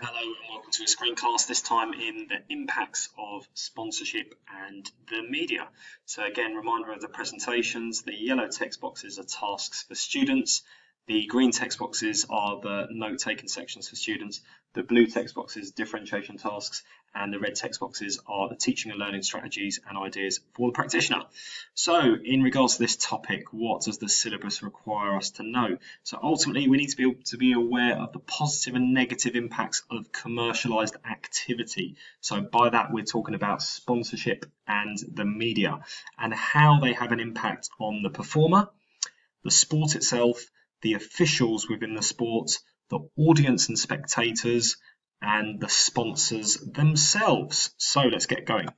Hello and welcome to a screencast, this time in the impacts of sponsorship and the media. So again, reminder of the presentations, the yellow text boxes are tasks for students, the green text boxes are the note-taking sections for students, the blue text boxes differentiation tasks, and the red text boxes are the teaching and learning strategies and ideas for the practitioner. So in regards to this topic, what does the syllabus require us to know? So ultimately we need to be able to be aware of the positive and negative impacts of commercialized activity. So by that we're talking about sponsorship and the media and how they have an impact on the performer, the sport itself, the officials within the sport, the audience and spectators, and the sponsors themselves. So let's get going.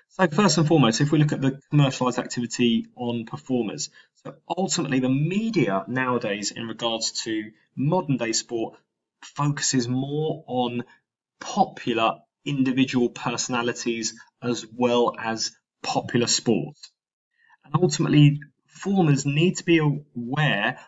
So first and foremost, if we look at the commercialized activity on performers, so ultimately the media nowadays in regards to modern day sport focuses more on popular individual personalities as well as popular sports. And ultimately, performers need to be aware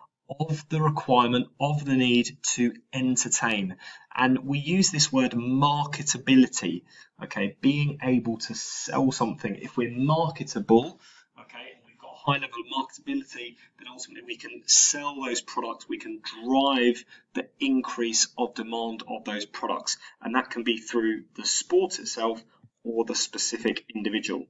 of the requirement of the need to entertain. And we use this word marketability, okay, being able to sell something. If we're marketable, okay, and we've got a high level of marketability, then ultimately we can sell those products, we can drive the increase of demand of those products. And that can be through the sport itself or the specific individual.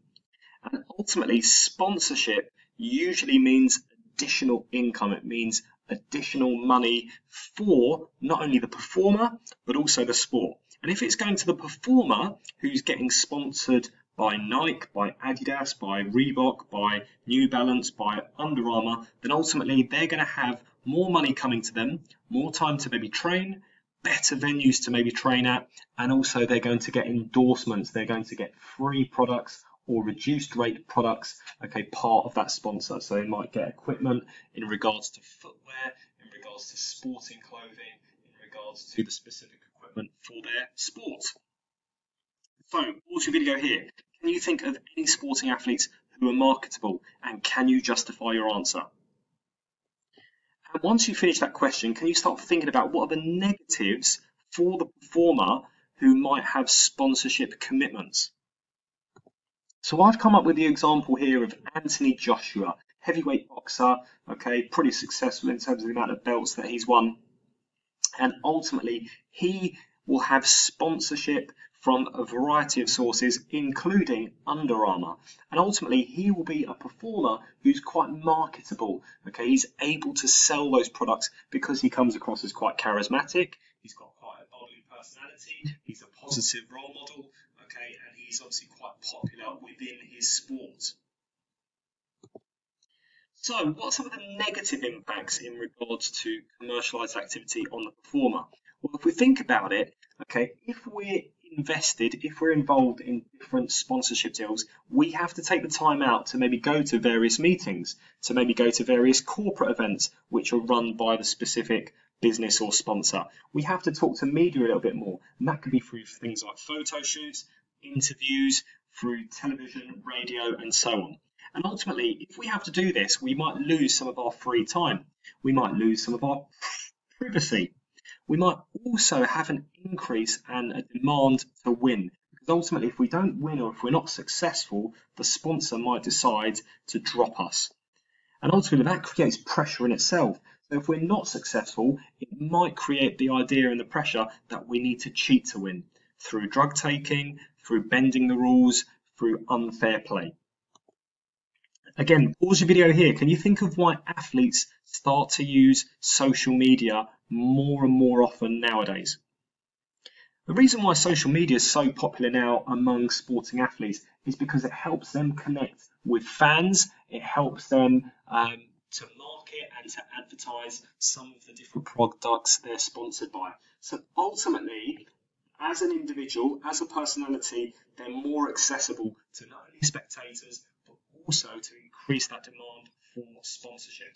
And ultimately, sponsorship usually means additional income. It means additional money for not only the performer, but also the sport. And if it's going to the performer who's getting sponsored by Nike, by Adidas, by Reebok, by New Balance, by Under Armour, then ultimately they're going to have more money coming to them, more time to maybe train, better venues to maybe train at, and also they're going to get endorsements. They're going to get free products or reduced rate products, okay, part of that sponsor. So they might get equipment in regards to footwear, in regards to sporting clothing, in regards to the specific equipment for their sport. So pause your video here. Can you think of any sporting athletes who are marketable, and can you justify your answer? And once you finish that question, can you start thinking about what are the negatives for the performer who might have sponsorship commitments? So I've come up with the example here of Anthony Joshua, heavyweight boxer, okay, pretty successful in terms of the amount of belts that he's won. And ultimately, he will have sponsorship from a variety of sources, including Under Armour. And ultimately, he will be a performer who's quite marketable, okay? He's able to sell those products because he comes across as quite charismatic. He's got quite a bubbly personality. He's a positive role model. Okay, and he's obviously quite popular within his sport. So, what are some of the negative impacts in regards to commercialized activity on the performer? Well, if we think about it, okay, if we're invested, if we're involved in different sponsorship deals, we have to take the time out to maybe go to various meetings, to maybe go to various corporate events which are run by the specific business or sponsor. We have to talk to media a little bit more, and that could be through things like photo shoots, interviews, through television, radio, and so on. And ultimately, if we have to do this, we might lose some of our free time. We might lose some of our privacy. We might also have an increase and a demand to win. Because ultimately, if we don't win or if we're not successful, the sponsor might decide to drop us. And ultimately, that creates pressure in itself. So if we're not successful, it might create the idea and the pressure that we need to cheat to win through drug taking, through bending the rules, through unfair play. Again, pause your video here. Can you think of why athletes start to use social media more and more often nowadays? The reason why social media is so popular now among sporting athletes is because it helps them connect with fans. It helps them to market and to advertise some of the different products they're sponsored by. So ultimately, as an individual, as a personality, they're more accessible to not only spectators, but also to increase that demand for sponsorship.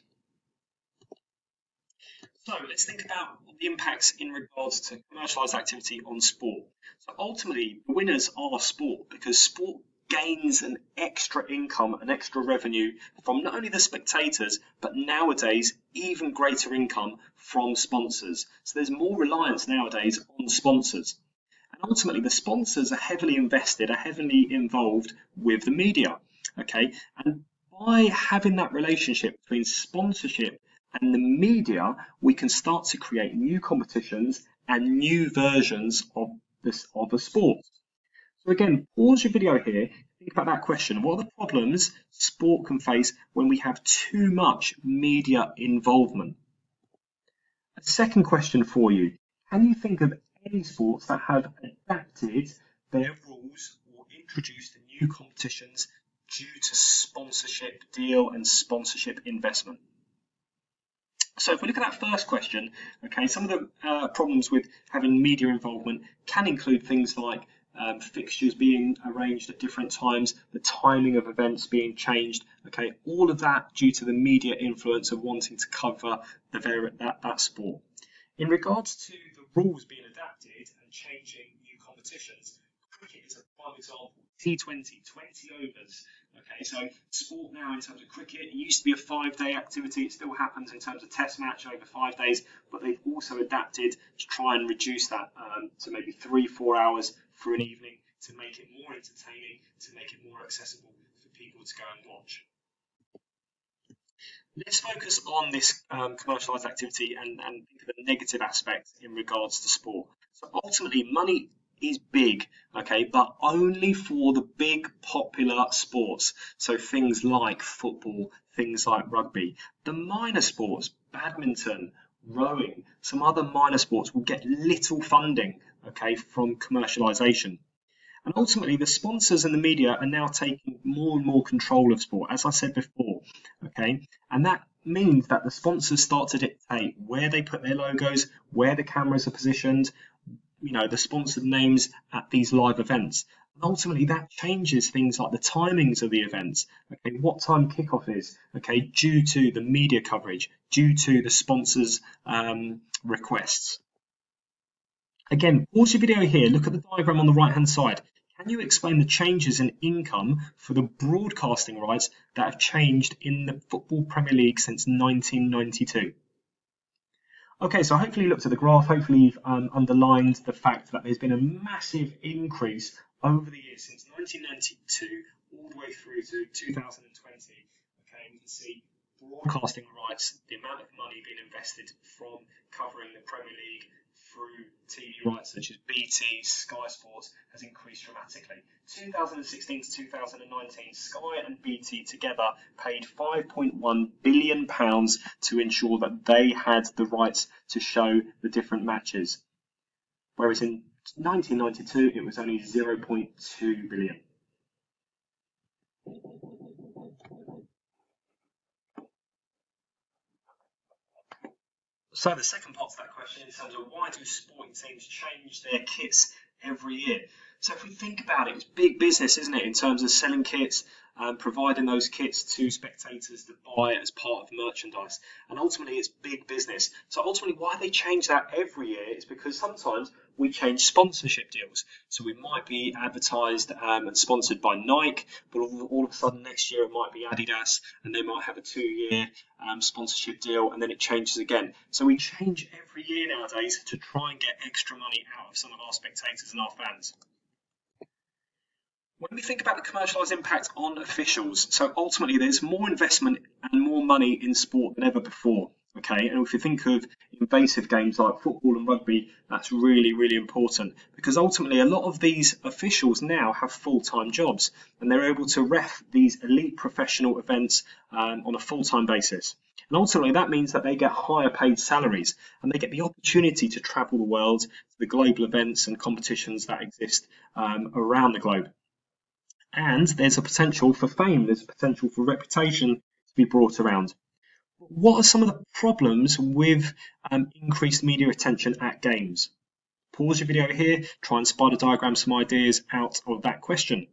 So let's think about the impacts in regards to commercialised activity on sport. So ultimately, the winners are sport because sport gains an extra income, an extra revenue from not only the spectators, but nowadays even greater income from sponsors. So there's more reliance nowadays on sponsors. And ultimately, the sponsors are heavily invested, are heavily involved with the media. Okay, and by having that relationship between sponsorship and the media, we can start to create new competitions and new versions of the sport. So again, pause your video here, think about that question. What are the problems sport can face when we have too much media involvement? A second question for you. Can you think of any sports that have adapted their rules or introduced new competitions due to sponsorship deal and sponsorship investment? So if we look at that first question, okay, some of the problems with having media involvement can include things like fixtures being arranged at different times, the timing of events being changed, okay, all of that due to the media influence of wanting to cover that sport. In regards to the rules being adapted and changing new competitions, cricket is a prime example. T20, 20 overs. Okay, so sport now in terms of cricket, it used to be a 5-day activity. It still happens in terms of test match over 5 days, but they've also adapted to try and reduce that to maybe 3-4 hours for an evening to make it more entertaining, to make it more accessible for people to go and watch. Let's focus on this commercialised activity and think of a negative aspect in regards to sport. So ultimately, money is big, okay, but only for the big popular sports. So things like football, things like rugby. The minor sports, badminton, rowing, some other minor sports will get little funding, okay, from commercialisation. And ultimately, the sponsors and the media are now taking more and more control of sport, as I said before, okay? And that means that the sponsors start to dictate where they put their logos, where the cameras are positioned, you know, the sponsored names at these live events. And ultimately, that changes things like the timings of the events, okay, what time kickoff is, okay, due to the media coverage, due to the sponsors' requests. Again, pause your video here, look at the diagram on the right-hand side. Can you explain the changes in income for the broadcasting rights that have changed in the Football Premier League since 1992? Okay, so hopefully you looked at the graph, hopefully you've underlined the fact that there's been a massive increase over the years since 1992 all the way through to 2020. Okay, we can see broadcasting rights, the amount of money being invested from covering the Premier League through TV rights such as BT, Sky Sports has increased dramatically. 2016 to 2019, Sky and BT together paid £5.1 billion to ensure that they had the rights to show the different matches. Whereas in 1992, it was only 0.2 billion. So the second part of that question in terms of why do sporting teams change their kits every year? So if we think about it, it's big business, isn't it, in terms of selling kits, providing those kits to spectators to buy as part of merchandise. And ultimately, it's big business. So ultimately, why they change that every year is because sometimes we change sponsorship deals. So we might be advertised and sponsored by Nike, but all of a sudden next year it might be Adidas, and they might have a 2-year sponsorship deal, and then it changes again. So we change every year nowadays to try and get extra money out of some of our spectators and our fans. When we think about the commercialised impact on officials, so ultimately there's more investment and more money in sport than ever before. Okay, and if you think of invasive games like football and rugby, that's really, really important because ultimately a lot of these officials now have full-time jobs and they're able to ref these elite professional events on a full-time basis. And ultimately that means that they get higher paid salaries and they get the opportunity to travel the world to the global events and competitions that exist around the globe. And there's a potential for fame, there's a potential for reputation to be brought around. What are some of the problems with increased media attention at games? Pause your video here, try and spider diagram some ideas out of that question.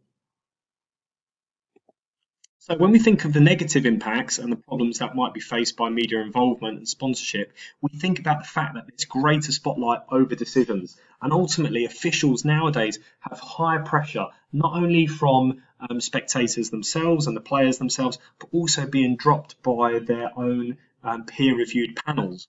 So when we think of the negative impacts and the problems that might be faced by media involvement and sponsorship, we think about the fact that there's greater spotlight over decisions. And ultimately, officials nowadays have higher pressure, not only from spectators themselves and the players themselves, but also being dropped by their own peer-reviewed panels.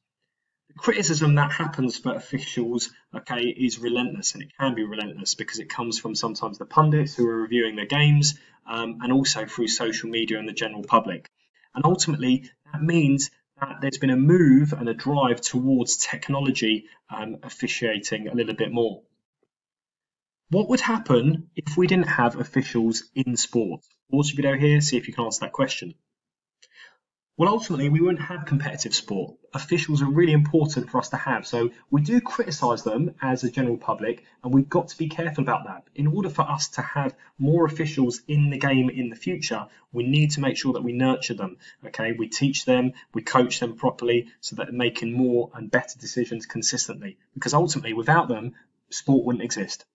The criticism that happens for officials, okay, is relentless, and it can be relentless because it comes from sometimes the pundits who are reviewing the games, and also through social media and the general public. And ultimately, that means that there's been a move and a drive towards technology officiating a little bit more. What would happen if we didn't have officials in sport? Pause your video here, see if you can answer that question. Well, ultimately, we wouldn't have competitive sport. Officials are really important for us to have. So we do criticise them as a general public, and we've got to be careful about that. In order for us to have more officials in the game in the future, we need to make sure that we nurture them. Okay, we teach them, we coach them properly so that they're making more and better decisions consistently. Because ultimately, without them, sport wouldn't exist.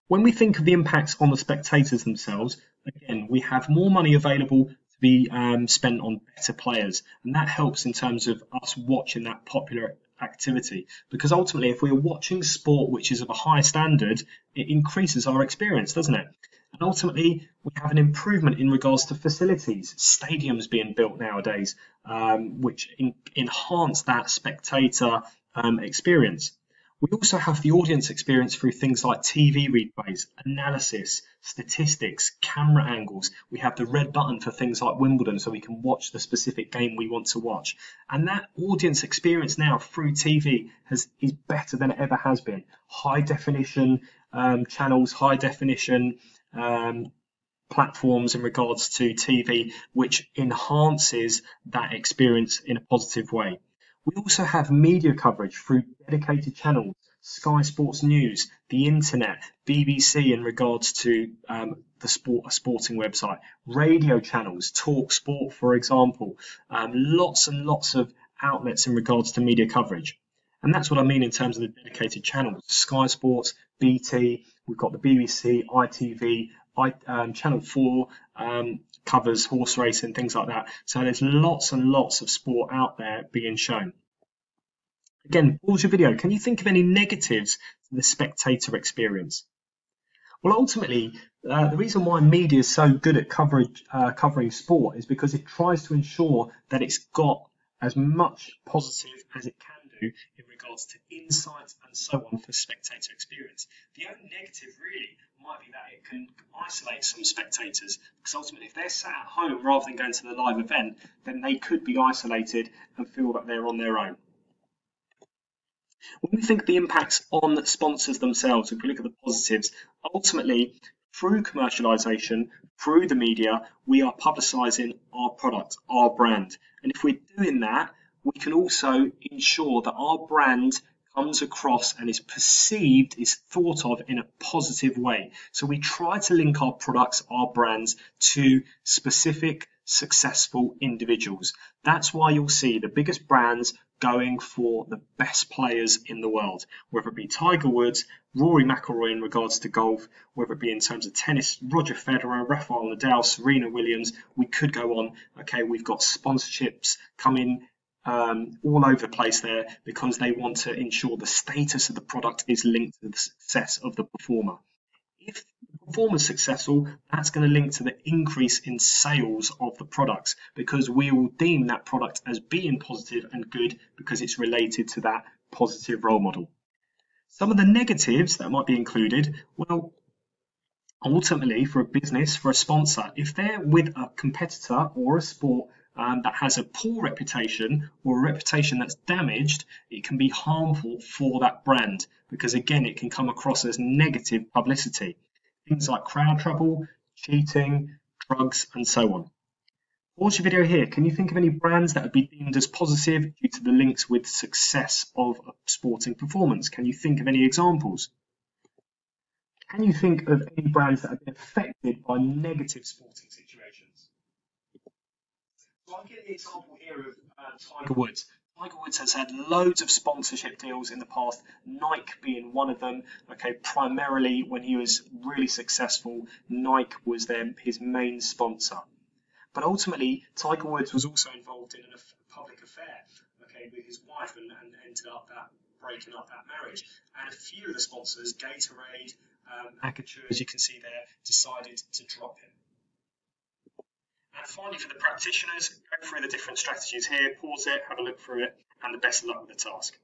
When we think of the impacts on the spectators themselves, again, we have more money available to be spent on better players, and that helps in terms of us watching that popular activity, because ultimately if we're watching sport which is of a higher standard, it increases our experience, doesn't it? And ultimately we have an improvement in regards to facilities, stadiums being built nowadays, which enhance that spectator experience. We also have the audience experience through things like TV replays, analysis, statistics, camera angles. We have the red button for things like Wimbledon so we can watch the specific game we want to watch. And that audience experience now through TV is better than it ever has been. High definition channels, high definition platforms in regards to TV, which enhances that experience in a positive way. We also have media coverage through dedicated channels, Sky Sports News, the internet, BBC in regards to a sporting website, radio channels, Talk Sport, for example, lots and lots of outlets in regards to media coverage. And that's what I mean in terms of the dedicated channels, Sky Sports, BT, we've got the BBC, ITV, Channel 4, covers horse racing, things like that. So there's lots and lots of sport out there being shown. Again, pause your video. Can you think of any negatives to the spectator experience? Well, ultimately, the reason why media is so good at covering sport is because it tries to ensure that it's got as much positive as it can do in regards to insights and so on for spectator experience. The only negative really might be that it can isolate some spectators, because ultimately if they're sat at home rather than going to the live event, then they could be isolated and feel that they're on their own. When we think of the impacts on sponsors themselves, if we look at the positives, ultimately through commercialization, through the media, we are publicizing our product, our brand. And if we're doing that, we can also ensure that our brand comes across and is perceived, is thought of in a positive way. So we try to link our products, our brands, to specific successful individuals. That's why you'll see the biggest brands going for the best players in the world, whether it be Tiger Woods, Rory McIlroy in regards to golf, whether it be in terms of tennis, Roger Federer, Rafael Nadal, Serena Williams. We could go on. Okay, we've got sponsorships coming all over the place there, because they want to ensure the status of the product is linked to the success of the performer. If the performer is successful, that's going to link to the increase in sales of the products, because we will deem that product as being positive and good because it's related to that positive role model. Some of the negatives that might be included, well, ultimately for a business, for a sponsor, if they're with a competitor or a sport that has a poor reputation or a reputation that's damaged, it can be harmful for that brand, because again it can come across as negative publicity. Things like crowd trouble, cheating, drugs and so on. Pause your video here. Can you think of any brands that would be deemed as positive due to the links with success of a sporting performance? Can you think of any examples? Can you think of any brands that have been affected by negative sporting situations? So I'll give the example here of Tiger Woods. Tiger Woods has had loads of sponsorship deals in the past, Nike being one of them. Okay, primarily when he was really successful, Nike was his main sponsor. But ultimately, Tiger Woods was also involved in a public affair, okay, with his wife, and ended up breaking up that marriage. And a few of the sponsors, Gatorade, Acacture, as you can see there, decided to drop him. And finally, for the practitioners, go through the different strategies here, pause it, have a look through it, and the best of luck with the task.